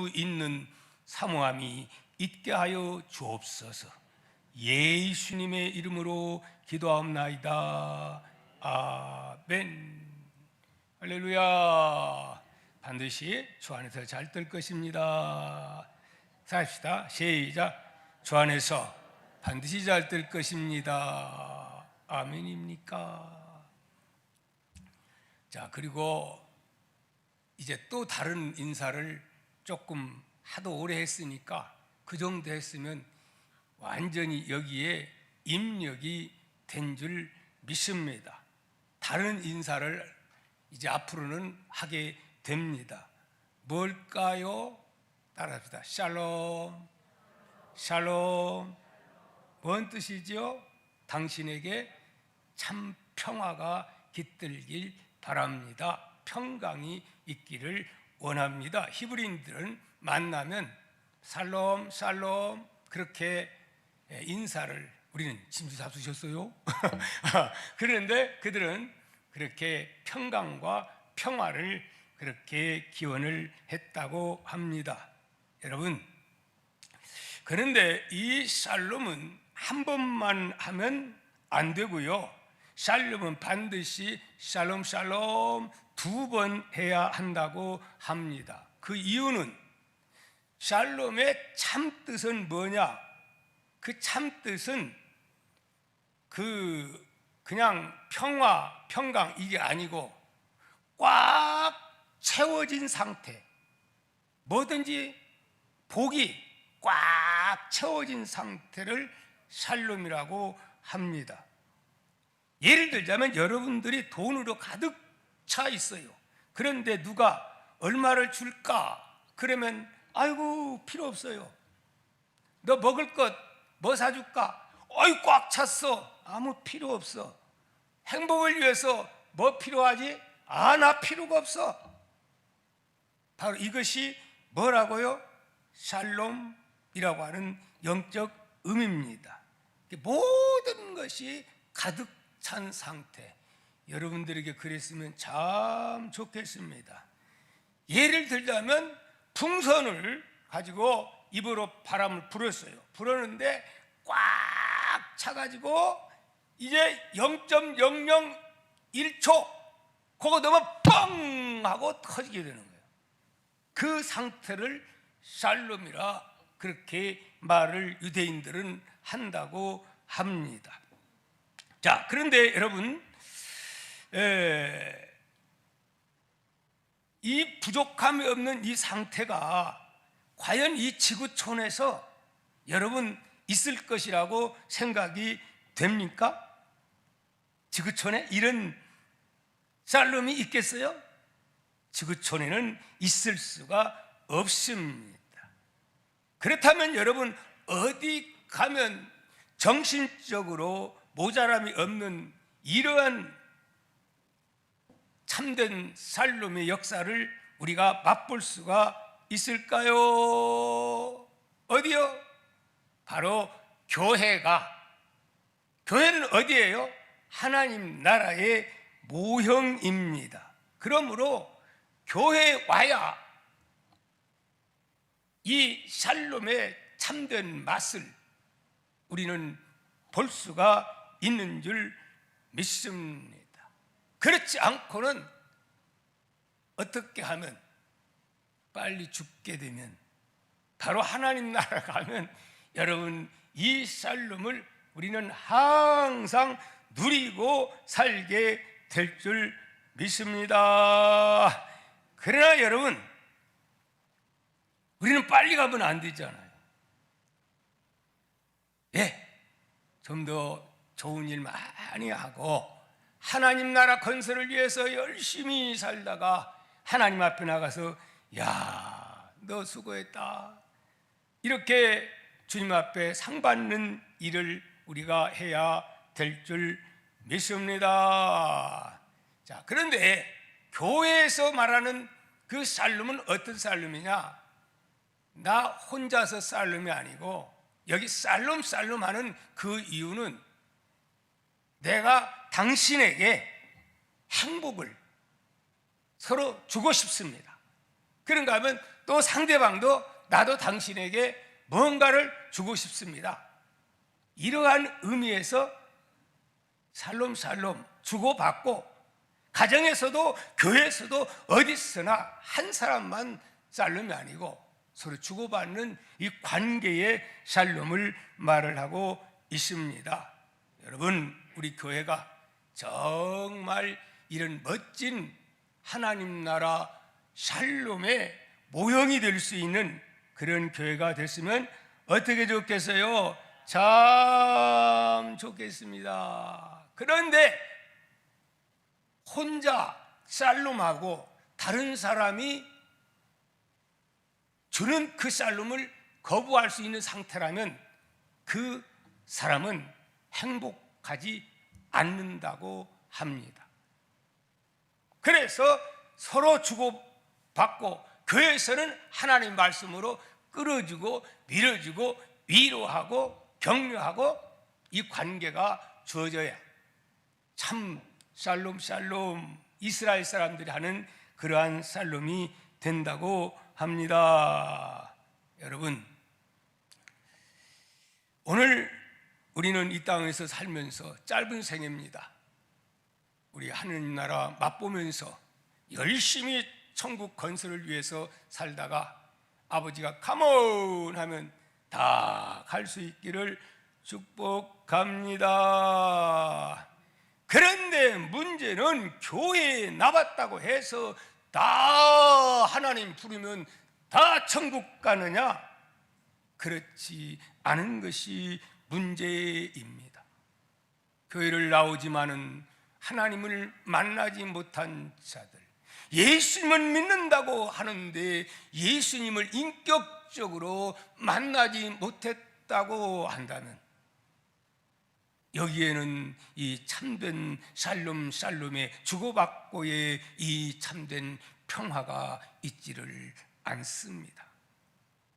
수 있는 사모함이 있게 하여 주옵소서. 예수님의 이름으로 기도하옵나이다. 아멘. 할렐루야. 반드시 주 안에서 잘 될 것입니다. 삽시다. 시작. 주 안에서 반드시 잘 될 것입니다. 아멘입니까? 자, 그리고 이제 또 다른 인사를 조금 하도 오래 했으니까 그 정도 했으면 완전히 여기에 입력이 된 줄 믿습니다. 다른 인사를 이제 앞으로는 하게 됩니다. 뭘까요? 따라합시다. 샬롬. 샬롬. 뭔 뜻이죠? 당신에게 참 평화가 깃들길 바랍니다. 평강이 있기를 원합니다. 히브리인들은 만나면 샬롬 샬롬 그렇게 인사를, 우리는 짐수 잡수셨어요? 그런데 그들은 그렇게 평강과 평화를 그렇게 기원을 했다고 합니다. 여러분, 그런데 이 샬롬은 한 번만 하면 안 되고요, 샬롬은 반드시 샬롬 샬롬 2번 해야 한다고 합니다. 그 이유는 샬롬의 참뜻은 뭐냐? 그 참뜻은 그냥 평화, 평강 이게 아니고 꽉 채워진 상태, 뭐든지 복이 꽉 채워진 상태를 샬롬이라고 합니다. 예를 들자면 여러분들이 돈으로 가득 차 있어요. 그런데 누가 얼마를 줄까? 그러면 아이고 필요 없어요. 너 먹을 것 뭐 사줄까? 어이 꽉 찼어. 아무 필요 없어. 행복을 위해서 뭐 필요하지? 나 필요가 없어. 바로 이것이 뭐라고요? 샬롬이라고 하는 영적 의미입니다. 모든 것이 가득 찬 상태. 여러분들에게 그랬으면 참 좋겠습니다. 예를 들자면 풍선을 가지고 입으로 바람을 불었어요. 불었는데 꽉 차가지고 이제 0.001초 그거 넣으면 뻥 하고 터지게 되는 거예요. 그 상태를 샬롬이라 그렇게 말을 유대인들은 한다고 합니다. 자, 그런데 여러분, 이 부족함이 없는 이 상태가 과연 이 지구촌에서 여러분 있을 것이라고 생각이 됩니까? 지구촌에 이런 샬롬이 있겠어요? 지구촌에는 있을 수가 없습니다. 그렇다면 여러분, 어디 가면 정신적으로 모자람이 없는 이러한 참된 샬롬의 역사를 우리가 맛볼 수가 있을까요? 어디요? 바로 교회는 어디예요? 하나님 나라의 모형입니다. 그러므로 교회에 와야 이 샬롬의 참된 맛을 우리는 볼 수가 있는 줄 믿습니다. 그렇지 않고는 어떻게 하면 빨리 죽게 되면, 바로 하나님 나라 가면 여러분 이 샬롬을 우리는 항상 누리고 살게 될 줄 믿습니다. 그러나 여러분, 우리는 빨리 가면 안 되잖아요. 좀 더 좋은 일 많이 하고 하나님 나라 건설을 위해서 열심히 살다가 하나님 앞에 나가서 야, 너 수고했다, 이렇게 주님 앞에 상 받는 일을 우리가 해야 될 줄 믿습니다. 자, 그런데 교회에서 말하는 그 샬롬은 어떤 샬롬이냐? 나 혼자서 샬롬이 아니고, 여기 샬롬 하는 그 이유는 내가 당신에게 행복을 서로 주고 싶습니다. 그런가 하면 또 상대방도 나도 당신에게 뭔가를 주고 싶습니다. 이러한 의미에서 살롬살롬 주고받고, 가정에서도 교회에서도 어디서나 한 사람만 살롬이 아니고 서로 주고받는 이 관계의 샬롬을 말을 하고 있습니다. 여러분, 우리 교회가 정말 이런 멋진 하나님 나라 샬롬의 모형이 될 수 있는 그런 교회가 됐으면 어떻게 좋겠어요? 참 좋겠습니다. 그런데 혼자 샬롬하고 다른 사람이 주는 그 샬롬을 거부할 수 있는 상태라면 그 사람은 행복하지 않는다고 합니다. 그래서 서로 주고받고 교회에서는 하나님 말씀으로 끌어주고 밀어주고 위로하고 격려하고 이 관계가 주어져야 참 샬롬 샬롬 이스라엘 사람들이 하는 그러한 샬롬이 된다고 합니다. 여러분, 오늘 우리는 이 땅에서 살면서 짧은 생애입니다. 우리 하느님 나라 맛보면서 열심히 천국 건설을 위해서 살다가 아버지가 컴온 하면 다 갈 수 있기를 축복합니다. 그런데 문제는 교회에 나왔다고 해서 다 하나님 부르면 다 천국 가느냐? 그렇지 않은 것이 문제입니다. 교회를 나오지만은 하나님을 만나지 못한 자들, 예수님을 믿는다고 하는데 예수님을 인격적으로 만나지 못했다고 한다면 여기에는 이 참된 샬롬 샬롬의 주고받고의 이 참된 평화가 있지를 않습니다.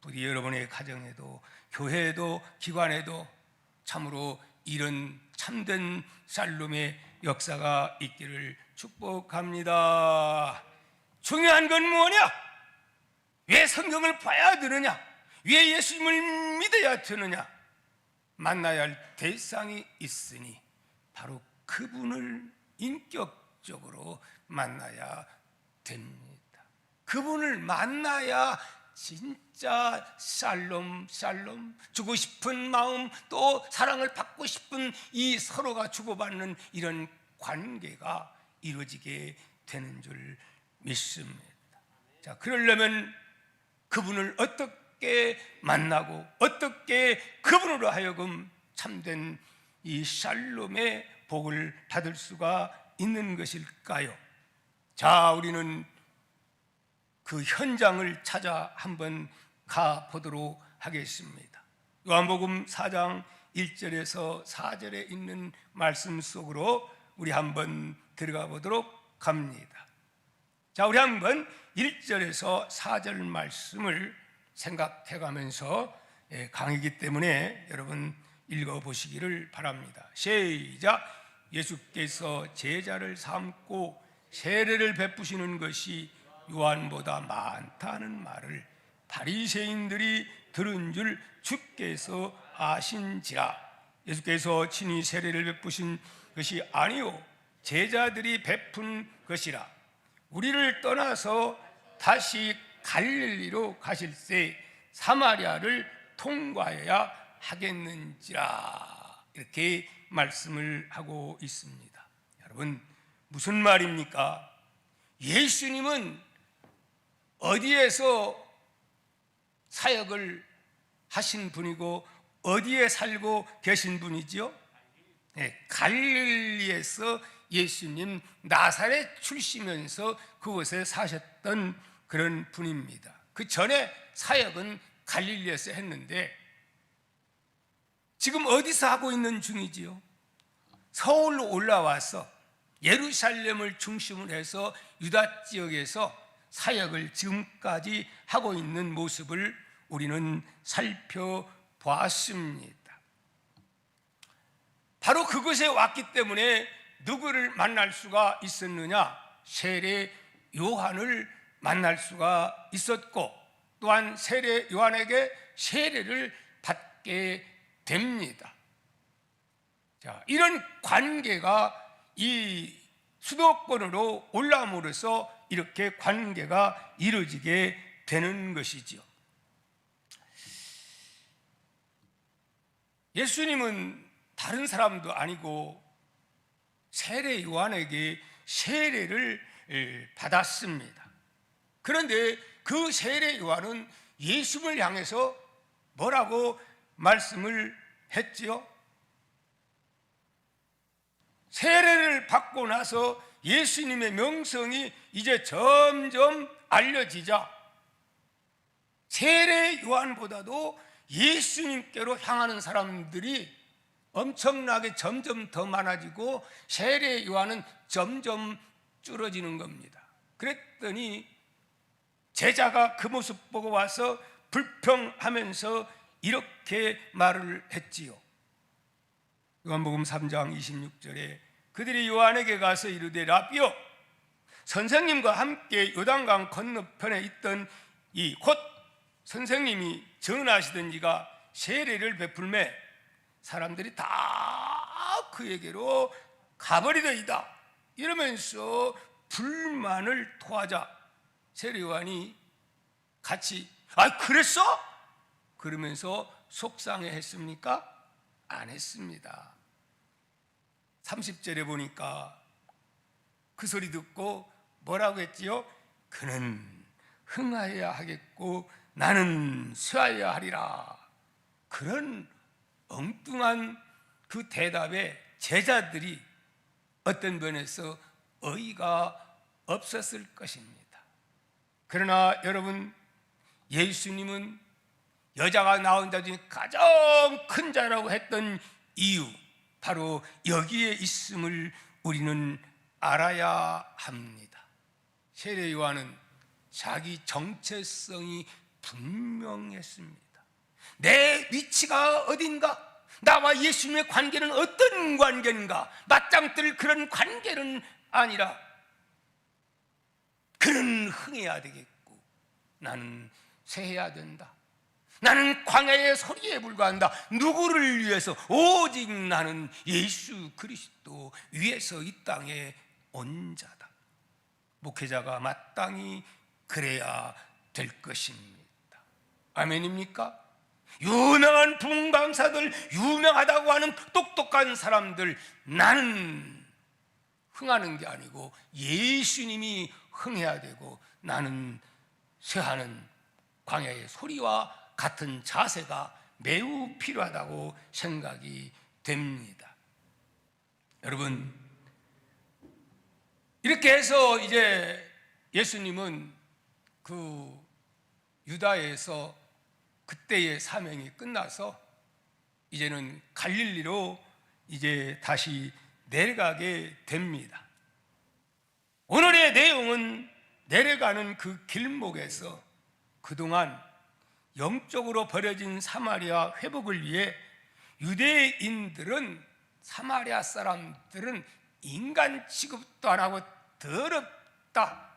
부디 여러분의 가정에도 교회에도 기관에도 참으로 이런 참된 샬롬의 역사가 있기를 축복합니다. 중요한 건 뭐냐? 왜 성경을 봐야 되느냐? 왜 예수님을 믿어야 되느냐? 만나야 할 대상이 있으니 바로 그분을 인격적으로 만나야 됩니다. 그분을 만나야 진짜 샬롬 샬롬, 주고 싶은 마음 또 사랑을 받고 싶은 이 서로가 주고받는 이런 관계가 이루어지게 되는 줄 믿습니다. 자, 그러려면 그분을 어떻게 만나고 어떻게 그분으로 하여금 참된 이 샬롬의 복을 받을 수가 있는 것일까요? 자, 우리는 그 현장을 찾아 한번 가보도록 하겠습니다. 요한복음 4장 1절에서 4절에 있는 말씀 속으로 우리 한번 들어가 보도록 합니다. 자, 우리 한번 1절에서 4절 말씀을 생각해 가면서 강의이기 때문에 여러분 읽어보시기를 바랍니다. 시작. 예수께서 제자를 삼고 세례를 베푸시는 것이 요한보다 많다는 말을 바리새인들이 들은 줄 주께서 아신지라. 예수께서 친히 세례를 베푸신 것이 아니요 제자들이 베푼 것이라. 우리를 떠나서 다시 갈릴리로 가실새 사마리아를 통과해야 하겠는지라. 이렇게 말씀을 하고 있습니다. 여러분, 무슨 말입니까? 예수님은 어디에서 사역을 하신 분이고 어디에 살고 계신 분이지요? 네, 갈릴리에서 예수님 나사렛 출시면서 그곳에 사셨던 그런 분입니다. 그 전에 사역은 갈릴리에서 했는데 지금 어디서 하고 있는 중이지요? 서울로 올라와서 예루살렘을 중심으로 해서 유다 지역에서 사역을 지금까지 하고 있는 모습을 우리는 살펴보았습니다. 바로 그곳에 왔기 때문에 누구를 만날 수가 있었느냐? 세례 요한을 만날 수가 있었고, 또한 세례 요한에게 세례를 받게 됩니다. 자, 이런 관계가 이 수도권으로 올라옴으로써 이렇게 관계가 이루어지게 되는 것이지요. 예수님은 다른 사람도 아니고 세례 요한에게 세례를 받았습니다. 그런데 그 세례 요한은 예수님을 향해서 뭐라고 말씀을 했지요? 세례를 받고 나서 예수님의 명성이 이제 점점 알려지자 세례 요한보다도 예수님께로 향하는 사람들이 엄청나게 점점 더 많아지고 세례 요한은 점점 줄어지는 겁니다. 그랬더니 제자가 그 모습 보고 와서 불평하면서 이렇게 말을 했지요. 요한복음 3장 26절에 그들이 요한에게 가서 이르되 라비여, 선생님과 함께 요단강 건너편에 있던 이 곧 선생님이 전하시던 이가 세례를 베풀매 사람들이 다 그에게로 가버리더이다. 이러면서 불만을 토하자 세례 요한이 같이 그랬어? 그러면서 속상해 했습니까? 안 했습니다. 30절에 보니까 그 소리 듣고 뭐라고 했지요? 그는 흥하여야 하겠고 나는 쇠하여야 하리라. 그런 엉뚱한 그 대답에 제자들이 어떤 면에서 어이가 없었을 것입니다. 그러나 여러분, 예수님은 여자가 낳은 자 중에 가장 큰 자라고 했던 이유, 바로 여기에 있음을 우리는 알아야 합니다. 세례 요한은 자기 정체성이 분명했습니다. 내 위치가 어딘가? 나와 예수님의 관계는 어떤 관계인가? 맞짱 뜰 그런 관계는 아니라 그는 흥해야 되겠고 나는 쇠해야 된다. 나는 광야의 소리에 불과한다. 누구를 위해서? 오직 나는 예수 그리스도 위해서 이 땅에 온 자다. 목회자가 마땅히 그래야 될 것입니다. 아멘입니까? 유명한 붕강사들, 유명하다고 하는 똑똑한 사람들, 나는 흥하는 게 아니고 예수님이 흥해야 되고 나는 쇠하는 광야의 소리와 같은 자세가 매우 필요하다고 생각이 됩니다. 여러분, 이렇게 해서 이제 예수님은 그 유다에서 그때의 사명이 끝나서 이제는 갈릴리로 이제 다시 내려가게 됩니다. 오늘의 내용은 내려가는 그 길목에서 그동안 영적으로 버려진 사마리아 회복을 위해 유대인들은, 사마리아 사람들은 인간 취급도 안 하고 더럽다,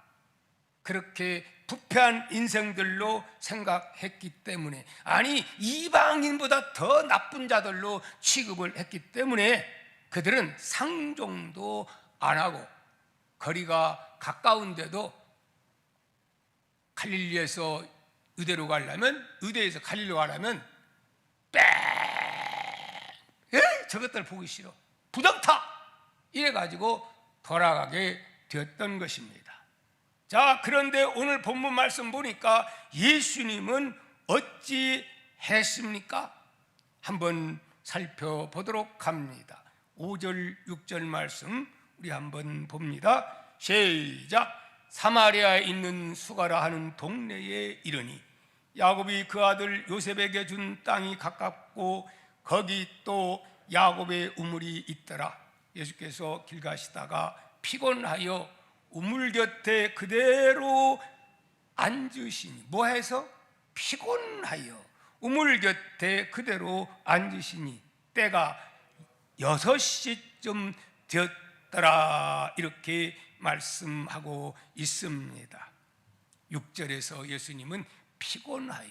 그렇게 부패한 인생들로 생각했기 때문에, 아니 이방인보다 더 나쁜 자들로 취급을 했기 때문에 그들은 상종도 안 하고 거리가 가까운데도 갈릴리에서 유대로 가려면, 유대에서 갈릴리로 가려면 저것들 보기 싫어, 부정타 이래가지고 돌아가게 되었던 것입니다. 자, 그런데 오늘 본문 말씀 보니까 예수님은 어찌 했습니까? 한번 살펴보도록 합니다. 5절 6절 말씀 우리 한번 봅니다. 시작. 사마리아에 있는 수가라 하는 동네에 이르니 야곱이 그 아들 요셉에게 준 땅이 가깝고 거기 또 야곱의 우물이 있더라. 예수께서 길 가시다가 피곤하여 우물 곁에 그대로 앉으시니, 뭐해서? 피곤하여 우물 곁에 그대로 앉으시니 때가 6시쯤 되었더라. 이렇게 말씀하고 있습니다. 6절에서 예수님은 피곤하여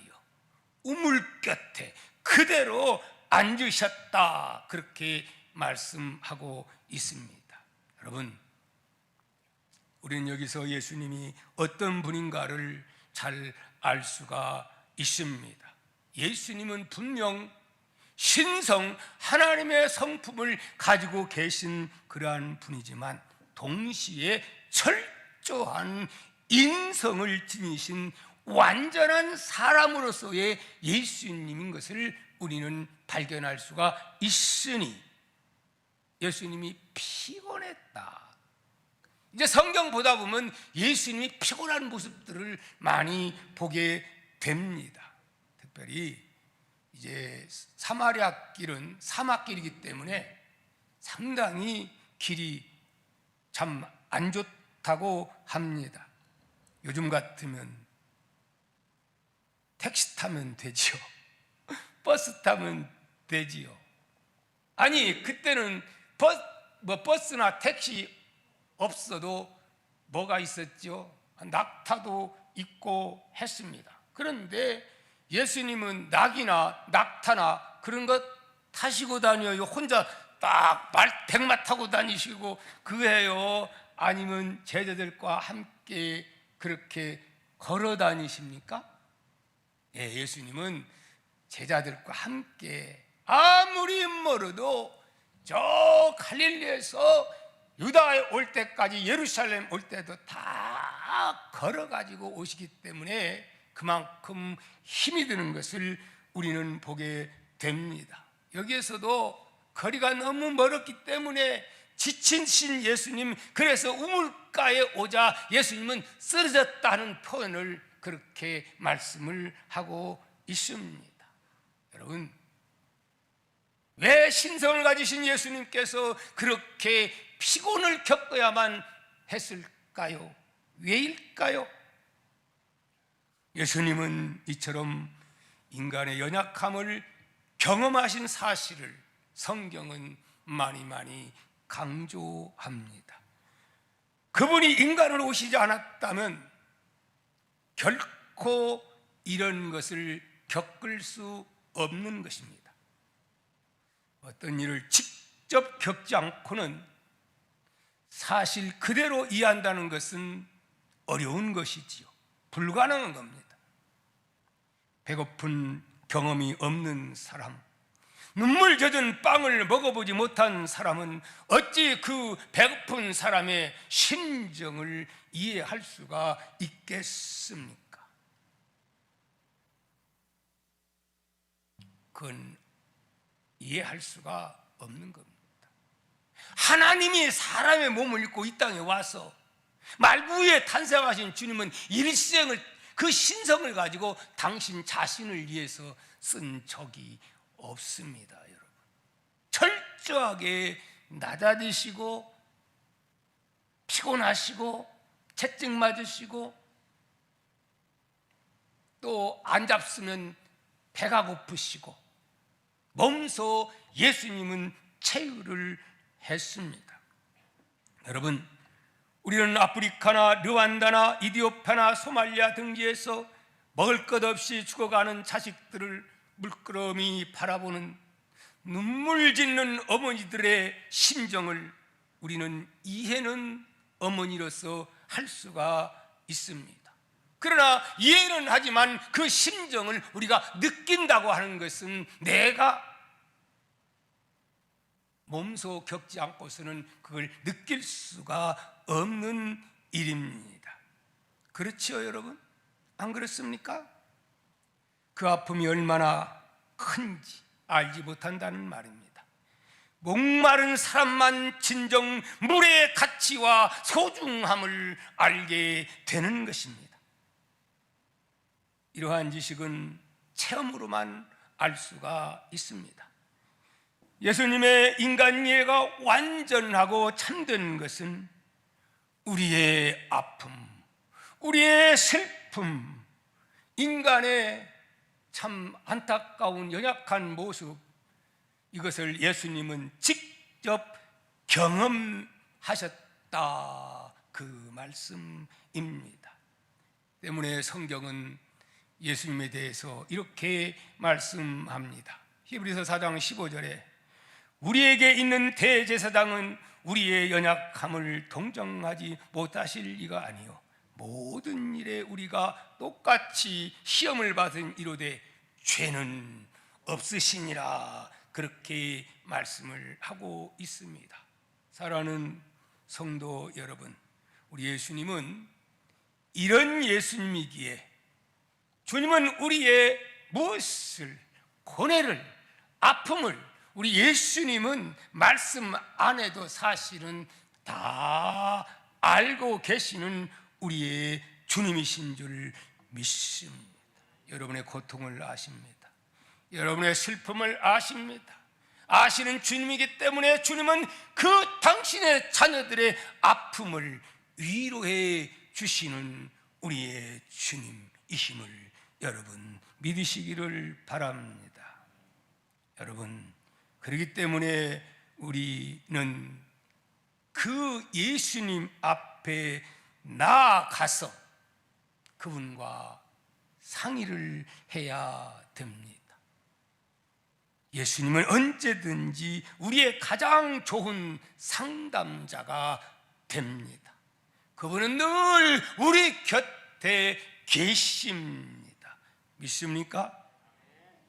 우물 곁에 그대로 앉으셨다, 그렇게 말씀하고 있습니다. 여러분, 우리는 여기서 예수님이 어떤 분인가를 잘 알 수가 있습니다. 예수님은 분명 신성 하나님의 성품을 가지고 계신 그러한 분이지만 동시에 철저한 인성을 지니신 완전한 사람으로서의 예수님인 것을 우리는 발견할 수가 있으니 예수님이 피곤했다. 이제 성경 보다 보면 예수님이 피곤한 모습들을 많이 보게 됩니다. 특별히 이제 사마리아 길은 사막길이기 때문에 상당히 길이 참 안 좋다고 합니다. 요즘 같으면 택시 타면 되지요. 버스 타면 되지요. 아니, 그때는 버스나 택시 없어도 뭐가 있었죠? 낙타도 있고 했습니다. 그런데 예수님은 낙이나 낙타나 그런 것 타시고 다녀요? 혼자 딱 백마 타고 다니시고 그해요? 아니면 제자들과 함께 그렇게 걸어 다니십니까? 예, 예수님은 제자들과 함께 아무리 멀어도 저 갈릴리에서 유다에 올 때까지, 예루살렘 올 때도 다 걸어가지고 오시기 때문에 그만큼 힘이 드는 것을 우리는 보게 됩니다. 여기에서도 거리가 너무 멀었기 때문에 지치신 예수님, 그래서 우물가에 오자 예수님은 쓰러졌다는 표현을 그렇게 말씀을 하고 있습니다. 여러분, 왜 신성을 가지신 예수님께서 그렇게 피곤을 겪어야만 했을까요? 왜일까요? 예수님은 이처럼 인간의 연약함을 경험하신 사실을 성경은 많이 강조합니다. 그분이 인간으로 오시지 않았다면 결코 이런 것을 겪을 수 없는 것입니다. 어떤 일을 직접 겪지 않고는 사실 그대로 이해한다는 것은 어려운 것이지요. 불가능한 겁니다. 배고픈 경험이 없는 사람, 눈물 젖은 빵을 먹어보지 못한 사람은 어찌 그 배고픈 사람의 심정을 이해할 수가 있겠습니까? 그건 이해할 수가 없는 겁니다. 하나님이 사람의 몸을 입고 이 땅에 와서 말구에 탄생하신 주님은 일생을, 그 신성을 가지고 당신 자신을 위해서 쓴 적이 없습니다. 여러분, 철저하게 낮아지시고 피곤하시고 채찍 맞으시고 또 안 잡수면 배가 고프시고 몸소 예수님은 체유를 했습니다. 여러분, 우리는 아프리카나 르완다나 이디오피아나 소말리아 등지에서 먹을 것 없이 죽어가는 자식들을 물끄러미 바라보는 눈물 짓는 어머니들의 심정을 우리는 이해는 어머니로서 할 수가 있습니다. 그러나 이해는 하지만 그 심정을 우리가 느낀다고 하는 것은 내가 몸소 겪지 않고서는 그걸 느낄 수가 없는 일입니다. 그렇지요, 여러분? 안 그렇습니까? 그 아픔이 얼마나 큰지 알지 못한다는 말입니다. 목마른 사람만 진정 물의 가치와 소중함을 알게 되는 것입니다. 이러한 지식은 체험으로만 알 수가 있습니다. 예수님의 인간 이해가 완전하고 참된 것은 우리의 아픔, 우리의 슬픔, 인간의 참 안타까운 연약한 모습, 이것을 예수님은 직접 경험하셨다, 그 말씀입니다. 때문에 성경은 예수님에 대해서 이렇게 말씀합니다. 히브리서 4장 15절에 우리에게 있는 대제사장은 우리의 연약함을 동정하지 못하실 이가 아니요 모든 일에 우리가 똑같이 시험을 받은 이로되 죄는 없으시니라, 그렇게 말씀을 하고 있습니다. 사랑하는 성도 여러분, 우리 예수님은 이런 예수님이기에 주님은 우리의 무엇을, 고뇌를, 아픔을 우리 예수님은 말씀 안에도 사실은 다 알고 계시는 우리의 주님이신 줄 믿습니다. 여러분의 고통을 아십니다. 여러분의 슬픔을 아십니다. 아시는 주님이기 때문에 주님은 그 당신의 자녀들의 아픔을 위로해 주시는 우리의 주님이심을 여러분 믿으시기를 바랍니다. 여러분, 그렇기 때문에 우리는 그 예수님 앞에 나아가서 그분과 상의를 해야 됩니다. 예수님은 언제든지 우리의 가장 좋은 상담자가 됩니다. 그분은 늘 우리 곁에 계십니다. 믿습니까?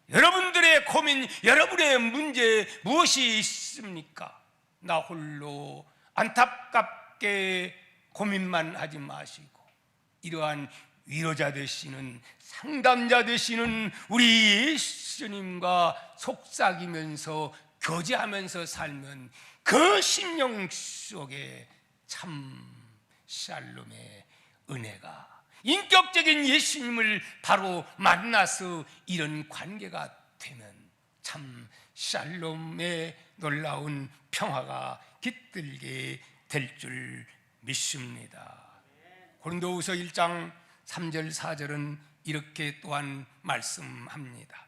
여러분들의 고민, 여러분의 문제 무엇이 있습니까? 나 홀로 안타깝게 고민만 하지 마시고 이러한 위로자 되시는, 상담자 되시는 우리 예수님과 속삭이면서 교제하면서 살면 그 심령 속에 참 샬롬의 은혜가, 인격적인 예수님을 바로 만나서 이런 관계가 되면 참 샬롬의 놀라운 평화가 깃들게 될 줄 믿습니다. 고린도후서 1장 3절 4절은 이렇게 또한 말씀합니다.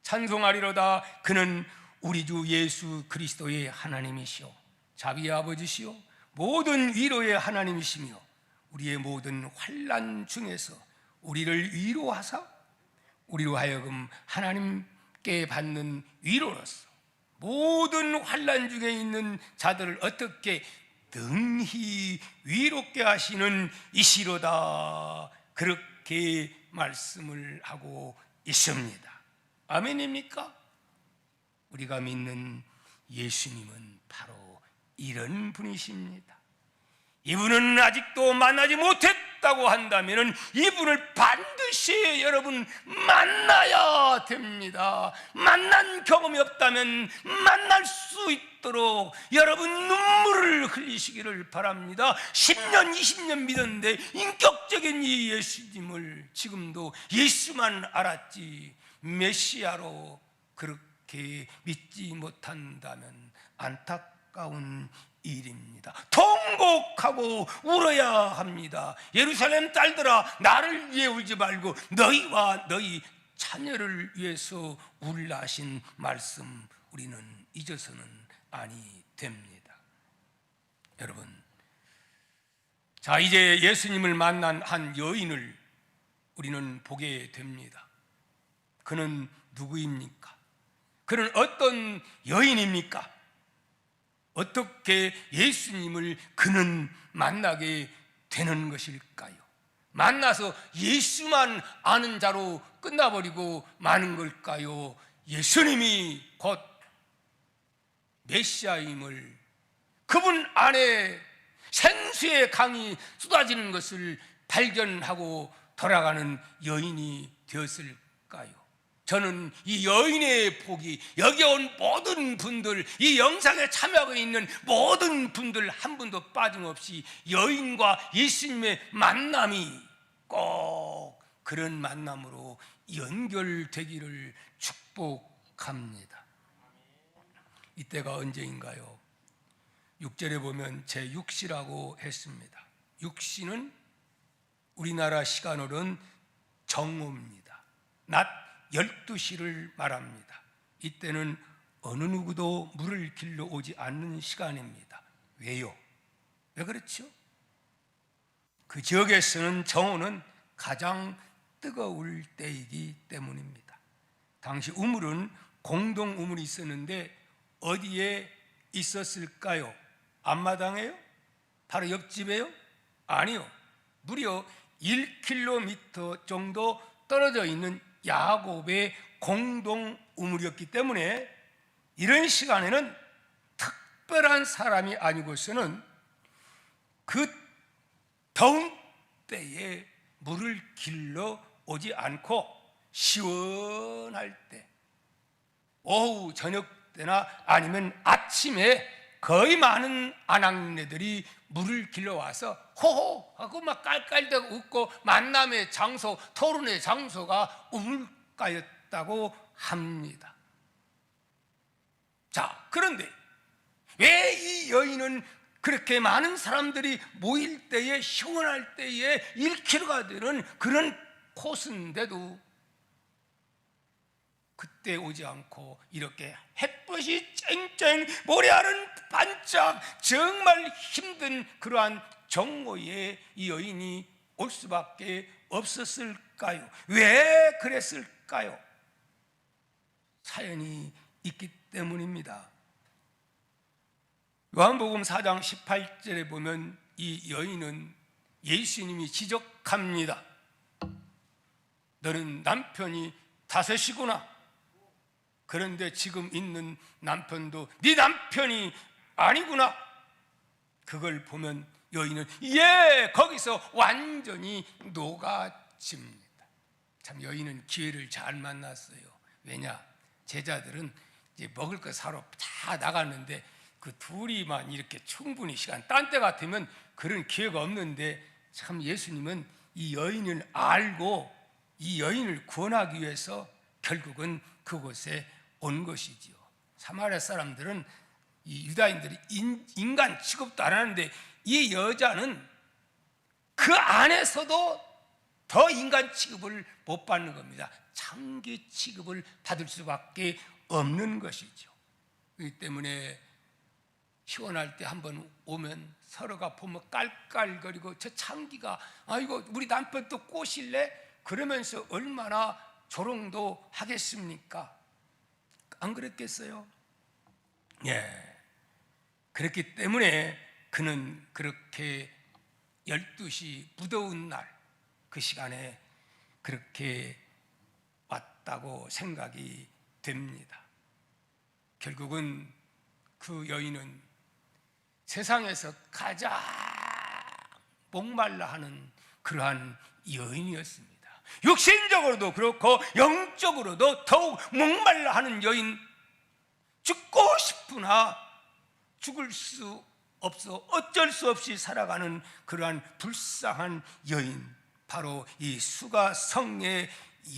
찬송하리로다 그는 우리 주 예수 그리스도의 하나님이시오 자비의 아버지시오 모든 위로의 하나님이시며 우리의 모든 환난 중에서 우리를 위로하사 우리로 하여금 하나님께 받는 위로로서 모든 환난 중에 있는 자들을 어떻게 능히 위롭게 하시는 이시로다, 그렇게 말씀을 하고 있습니다. 아멘입니까? 우리가 믿는 예수님은 바로 이런 분이십니다. 이분은 아직도 만나지 못했다고 한다면 이분을 반드시 여러분 만나야 됩니다. 만난 경험이 없다면 만날 수 있도록 여러분 눈물을 흘리시기를 바랍니다. 10년 20년 믿었는데 인격적인 이 예수님을 지금도 예수만 알았지 메시아로 그렇게 믿지 못한다면 안타까운 일입니다. 통곡하고 울어야 합니다. 예루살렘 딸들아 나를 위해 울지 말고 너희와 너희 자녀를 위해서 울라 하신 말씀 우리는 잊어서는 아니 됩니다. 여러분, 자 이제 예수님을 만난 한 여인을 우리는 보게 됩니다. 그는 누구입니까? 그는 어떤 여인입니까? 어떻게 예수님을 그는 만나게 되는 것일까요? 만나서 예수만 아는 자로 끝나버리고 마는 걸까요? 예수님이 곧 메시아임을, 그분 안에 생수의 강이 쏟아지는 것을 발견하고 돌아가는 여인이 되었을까요? 저는 이 여인의 복이 여기 온 모든 분들, 이 영상에 참여하고 있는 모든 분들 한 분도 빠짐없이 여인과 예수님의 만남이 꼭 그런 만남으로 연결되기를 축복합니다. 이때가 언제인가요? 6절에 보면 제6시라고 했습니다. 6시는 우리나라 시간으로는 정오입니다. 낮 12시를 말합니다. 이때는 어느 누구도 물을 길러 오지 않는 시간입니다. 왜요? 왜 그렇죠? 그 지역에서는 정오는 가장 뜨거울 때이기 때문입니다. 당시 우물은 공동 우물이 있었는데 어디에 있었을까요? 앞마당에요? 바로 옆집에요? 아니요. 무려 1km 정도 떨어져 있는 야곱의 공동 우물이었기 때문에 이런 시간에는 특별한 사람이 아니고서는 그 더운 때에 물을 길러 오지 않고 시원할 때, 오후 저녁 때나 아니면 아침에 거의 많은 아낙네들이 물을 길러와서 호호 하고 막 깔깔대고 웃고 만남의 장소, 토론의 장소가 우물가였다고 합니다. 자, 그런데 왜 이 여인은 그렇게 많은 사람들이 모일 때에, 시원할 때에 1km가 되는 그런 코스인데도 그때 오지 않고 이렇게 햇볕이 쨍쨍, 모래알은 반짝, 정말 힘든 그러한 정오에 이 여인이 올 수밖에 없었을까요? 왜 그랬을까요? 사연이 있기 때문입니다. 요한복음 4장 18절에 보면 이 여인은 예수님이 지적합니다. 너는 남편이 5이구나. 그런데 지금 있는 남편도 네 남편이 아니구나. 그걸 보면 여인은 거기서 완전히 녹아집니다. 참 여인은 기회를 잘 만났어요. 왜냐? 제자들은 이제 먹을 거 사러 다 나갔는데 그 둘이만 이렇게 충분히 시간, 딴 때 같으면 그런 기회가 없는데 참 예수님은 이 여인을 알고 이 여인을 구원하기 위해서 결국은 그곳에 온 것이지요. 사마리아 사람들은 이 유다인들이 인간 취급도 안 하는데 이 여자는 그 안에서도 더 인간 취급을 못 받는 겁니다. 창기 취급을 받을 수밖에 없는 것이죠. 그렇기 때문에 시원할 때 한번 오면 서로가 보면 깔깔거리고 저 창기가 아이고 우리 남편 또 꼬실래? 그러면서 얼마나 조롱도 하겠습니까? 안 그랬겠어요? 예. 그렇기 때문에 그는 그렇게 12시 무더운 날 그 시간에 그렇게 왔다고 생각이 됩니다. 결국은 그 여인은 세상에서 가장 목말라 하는 그러한 여인이었습니다. 육신적으로도 그렇고 영적으로도 더욱 목말라 하는 여인, 죽고 싶으나 죽을 수 없어 어쩔 수 없이 살아가는 그러한 불쌍한 여인, 바로 이 수가성의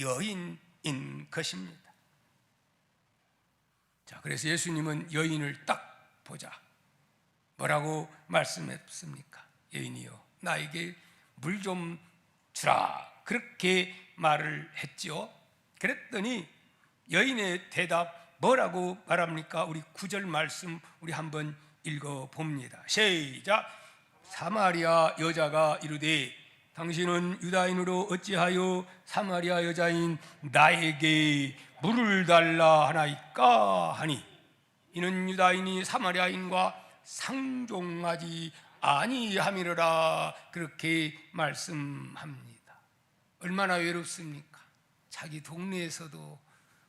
여인인 것입니다. 자, 그래서 예수님은 여인을 딱 보자 뭐라고 말씀했습니까? 여인이여 나에게 물 좀 주라, 그렇게 말을 했죠. 그랬더니 여인의 대답 뭐라고 말합니까? 우리 9절 말씀 우리 한번 읽어봅니다. 시작. 사마리아 여자가 이르되 당신은 유다인으로 어찌하여 사마리아 여자인 나에게 물을 달라 하나이까 하니 이는 유다인이 사마리아인과 상종하지 아니함이로라, 그렇게 말씀합니다. 얼마나 외롭습니까? 자기 동네에서도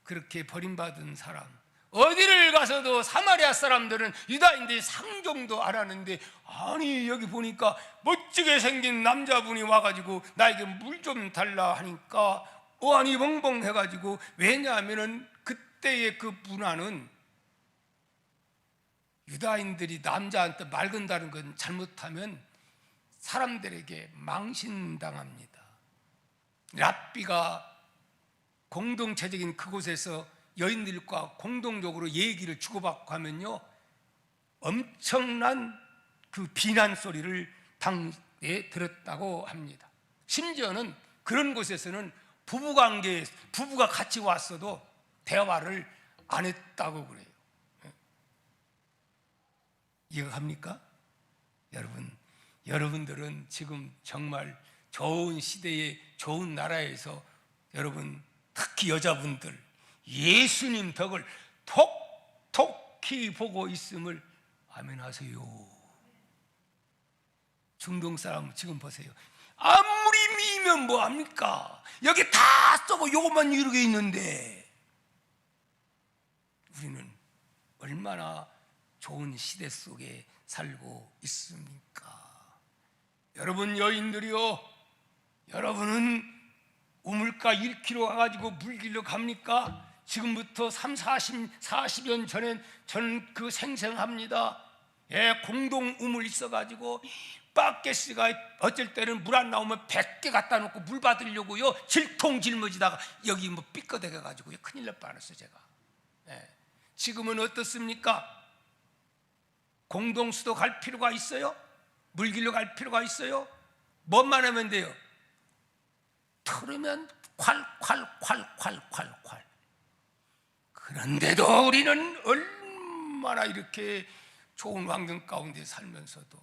그렇게 버림받은 사람, 어디를 가서도 사마리아 사람들은 유다인들이 상종도 안 하는데, 아니 여기 보니까 멋지게 생긴 남자분이 와가지고 나에게 물 좀 달라 하니까 어안이 벙벙 해가지고, 왜냐하면은 그때의 그 문화는 유다인들이 남자한테 말 건다는 건 잘못하면 사람들에게 망신당합니다. 랍비가 공동체적인 그곳에서 여인들과 공동적으로 얘기를 주고받고 하면요, 엄청난 그 비난 소리를 당에 들었다고 합니다. 심지어는 그런 곳에서는 부부가 같이 왔어도 대화를 안 했다고 그래요. 이해합니까? 여러분들은 지금 정말 좋은 시대에 좋은 나라에서 여러분 특히 여자분들 예수님 덕을 톡톡히 보고 있음을 아멘 하세요. 중동 사람 지금 보세요. 아무리 미면 뭐합니까? 여기 다 쏘고 요것만 이루게 있는데 우리는 얼마나 좋은 시대 속에 살고 있습니까? 여러분 여인들이요, 여러분은 우물가 1km 가가지고 물길로 갑니까? 지금부터 40년 전엔 저는 그 생생합니다. 예, 공동 우물 있어가지고 바켓스가 어쩔 때는 물 안 나오면 100개 갖다 놓고 물 받으려고요 질통 짊어지다가 여기 뭐 삐꺼대가 가지고요 큰일 날 뻔했어요 제가. 예. 지금은 어떻습니까? 공동수도 갈 필요가 있어요? 물길로 갈 필요가 있어요? 뭐만 하면 돼요? 틀으면 콸콸콸콸콸콸. 그런데도 우리는 얼마나 이렇게 좋은 환경 가운데 살면서도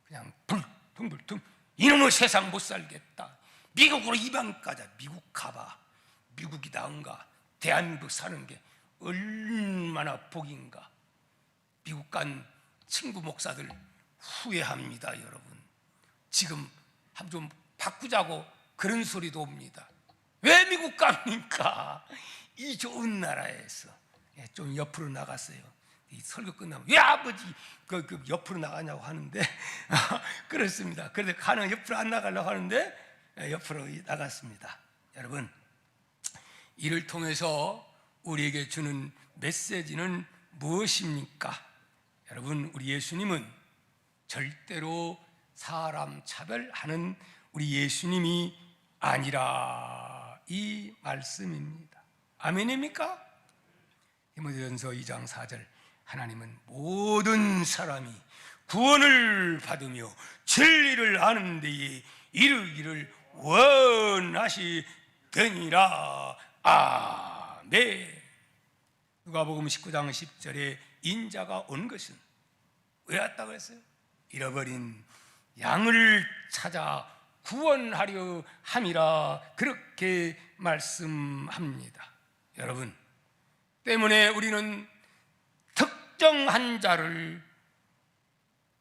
그냥 불퉁불퉁 이놈의 세상 못 살겠다, 미국으로 이방 가자, 미국 가봐, 미국이 나은가, 대한민국 사는 게 얼마나 복인가. 미국 간 친구 목사들 후회합니다. 여러분 지금 한번 좀 바꾸자고 그런 소리도 옵니다. 왜 미국 갑니까? 이 좋은 나라에서. 좀 옆으로 나갔어요. 이 설교 끝나면 왜 아버지 그 옆으로 나가냐고 하는데 그렇습니다. 그런데 가는 옆으로 안 나가려고 하는데 옆으로 나갔습니다. 여러분 이를 통해서 우리에게 주는 메시지는 무엇입니까? 여러분 우리 예수님은 절대로 사람 차별하는 우리 예수님이 아니라 이 말씀입니다. 아멘입니까? 디모데전서 2장 4절 하나님은 모든 사람이 구원을 받으며 진리를 아는 데에 이르기를 원하시더니라. 아멘. 누가복음 19장 10절에 인자가 온 것은 왜 왔다고 했어요? 잃어버린 양을 찾아 구원하려 함이라 그렇게 말씀합니다. 여러분 때문에 우리는 특정한 자를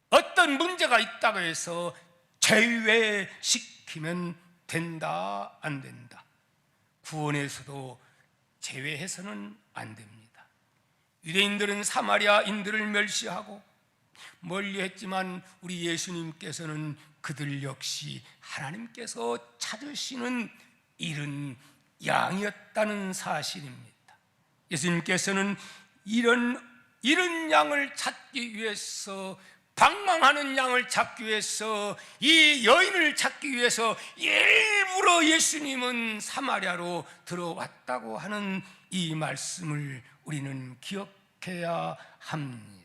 어떤 문제가 있다고 해서 제외시키면 된다 안 된다. 구원에서도 제외해서는 안 됩니다. 유대인들은 사마리아인들을 멸시하고 멀리했지만 우리 예수님께서는 그들 역시 하나님께서 찾으시는 이른 양이었다는 사실입니다. 예수님께서는 이런 양을 찾기 위해서, 방황하는 양을 찾기 위해서, 이 여인을 찾기 위해서 일부러 예수님은 사마리아로 들어왔다고 하는 이 말씀을 우리는 기억해야 합니다.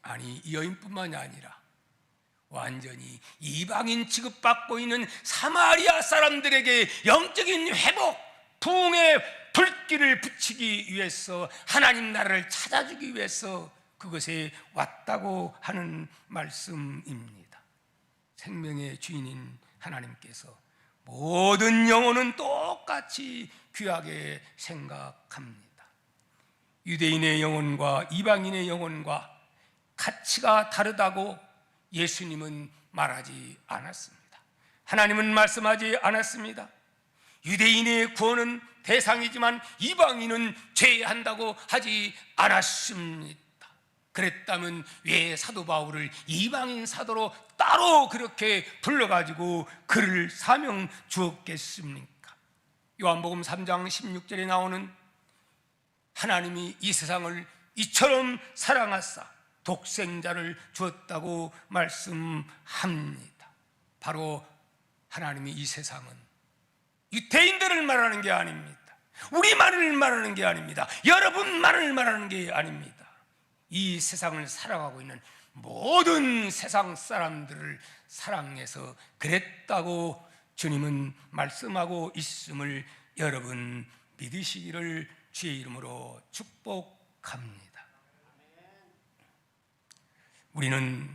아니 이 여인뿐만이 아니라 완전히 이방인 취급받고 있는 사마리아 사람들에게 영적인 회복, 부흥의 불길을 붙이기 위해서, 하나님 나라를 찾아주기 위해서 그것에 왔다고 하는 말씀입니다. 생명의 주인인 하나님께서 모든 영혼은 똑같이 귀하게 생각합니다. 유대인의 영혼과 이방인의 영혼과 가치가 다르다고 예수님은 말하지 않았습니다. 하나님은 말씀하지 않았습니다. 유대인의 구원은 대상이지만 이방인은 제외한다고 하지 않았습니다. 그랬다면 왜 사도 바울을 이방인 사도로 따로 그렇게 불러가지고 그를 사명 주었겠습니까? 요한복음 3장 16절에 나오는 하나님이 이 세상을 이처럼 사랑하사 독생자를 주었다고 말씀합니다. 바로 하나님이 이 세상은 유대인들을 말하는 게 아닙니다. 우리만을 말하는 게 아닙니다. 여러분만을 말하는 게 아닙니다. 이 세상을 살아가고 있는 모든 세상 사람들을 사랑해서 그랬다고 주님은 말씀하고 있음을 여러분 믿으시기를 주의 이름으로 축복합니다. 우리는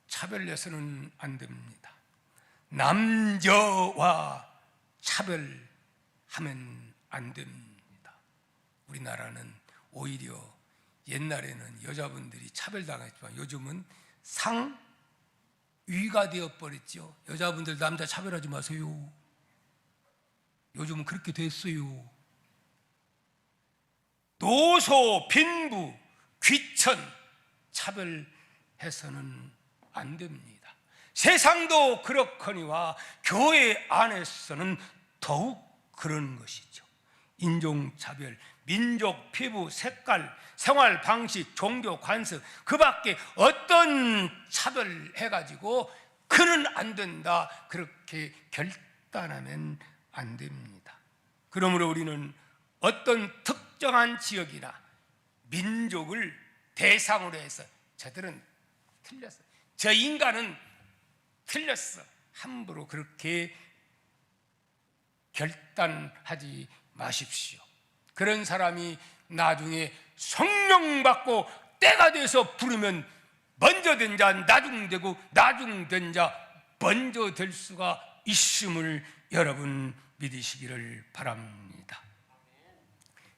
차별해서는 안 됩니다. 남녀와 차별하면 안 됩니다. 우리나라는 오히려 옛날에는 여자분들이 차별당했지만 요즘은 상위가 되어버렸죠. 여자분들 남자 차별하지 마세요. 요즘은 그렇게 됐어요. 노소, 빈부, 귀천 차별해서는 안 됩니다. 세상도 그렇거니와 교회 안에서는 더욱 그런 것이죠. 인종차별, 민족, 피부, 색깔, 생활 방식, 종교, 관습 그 밖에 어떤 차별해가지고 그는 안 된다 그렇게 결단하면 안 됩니다. 그러므로 우리는 어떤 특정한 지역이나 민족을 대상으로 해서 저들은 틀렸어, 저 인간은 틀렸어, 함부로 그렇게 결단하지 마십시오. 그런 사람이 나중에 성령 받고 때가 돼서 부르면 먼저 된 자 나중되고 나중된 자 먼저 될 수가 있음을 여러분 믿으시기를 바랍니다.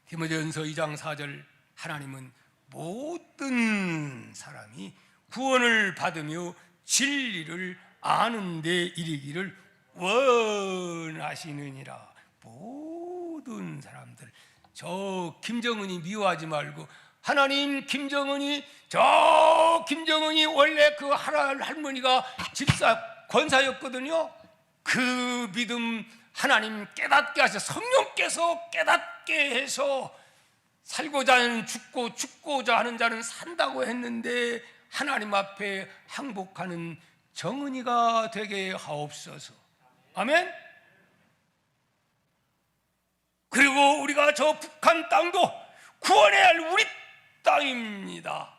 디모데전서 2장 4절 하나님은 모든 사람이 구원을 받으며 진리를 아는 데 이르기를 원하시느니라. 모든 사람들, 저 김정은이 미워하지 말고, 하나님 김정은이 원래 그 할머니가 집사 권사였거든요. 그 믿음 하나님 깨닫게 하셔, 성령께서 깨닫게 해서 살고자 하는 죽고 죽고자 하는 자는 산다고 했는데 하나님 앞에 항복하는 정은이가 되게 하옵소서. 아멘. 그리고 우리가 저 북한 땅도 구원해야 할 우리 땅입니다.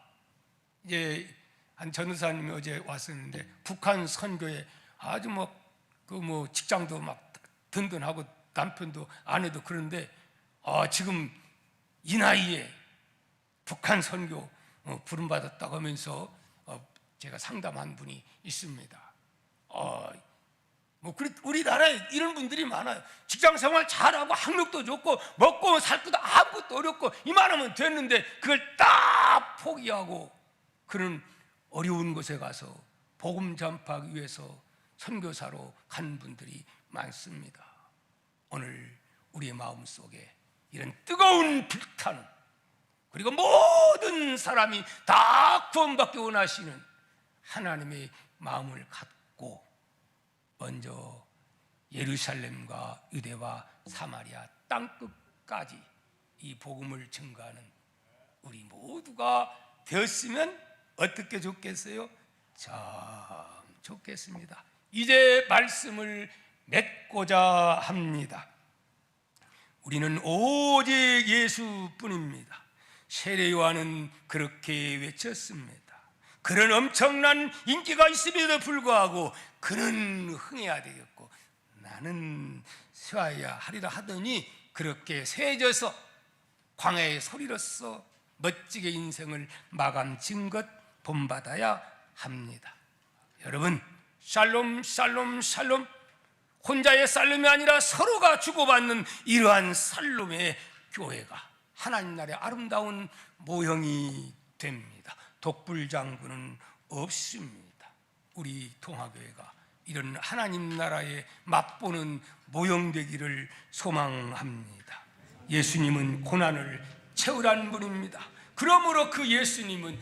이제 한 전도사님이 어제 왔었는데 북한 선교에 아주 직장도 막 든든하고 남편도 아내도 그런데 지금 이 나이에 북한 선교 부름받았다고 하면서 제가 상담한 분이 있습니다. 우리나라에 이런 분들이 많아요. 직장 생활 잘하고 학력도 좋고 먹고 살 것도 아무것도 어렵고 이만하면 됐는데 그걸 딱 포기하고 그런 어려운 곳에 가서 복음 전파하기 위해서 선교사로 간 분들이 많습니다. 오늘 우리의 마음속에 이런 뜨거운 불타는, 그리고 모든 사람이 다 구원받기 원하시는 하나님의 마음을 갖고 먼저 예루살렘과 유대와 사마리아 땅끝까지 이 복음을 증거하는 우리 모두가 되었으면 어떻게 좋겠어요? 참 좋겠습니다. 이제 말씀을 맺고자 합니다. 우리는 오직 예수뿐입니다. 세례 요한은 그렇게 외쳤습니다. 그런 엄청난 인기가 있음에도 불구하고 그는 흥해야 되겠고 나는 쇠하여야 하리라 하더니 그렇게 쇠져서 광야의 소리로서 멋지게 인생을 마감 지은 것 본받아야 합니다. 여러분, 샬롬 샬롬 샬롬, 혼자의 샬롬이 아니라 서로가 주고받는 이러한 샬롬의 교회가 하나님 나라의 아름다운 모형이 됩니다. 독불장군은 없습니다. 우리 통합교회가 이런 하나님 나라에 맛보는 모형 되기를 소망합니다. 예수님은 고난을 채우라는 분입니다. 그러므로 그 예수님은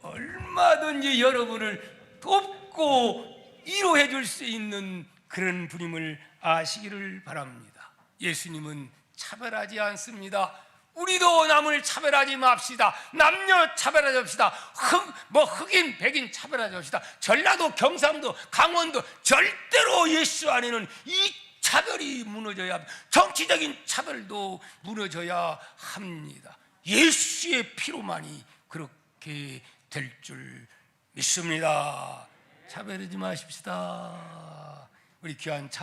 얼마든지 여러분을 돕고 위로해 줄 수 있는 그런 분임을 아시기를 바랍니다. 예수님은 차별하지 않습니다. 우리도 남을 차별하지 맙시다. 남녀 차별하지 맙시다. 흑인, 백인 차별하지 맙시다. 전라도, 경상도, 강원도 절대로 예수 안에는 이 차별이 무너져야 합니다. 정치적인 차별도 무너져야 합니다. 예수의 피로만이 그렇게 될 줄 믿습니다. 차별하지 마십시다. 우리 귀한 차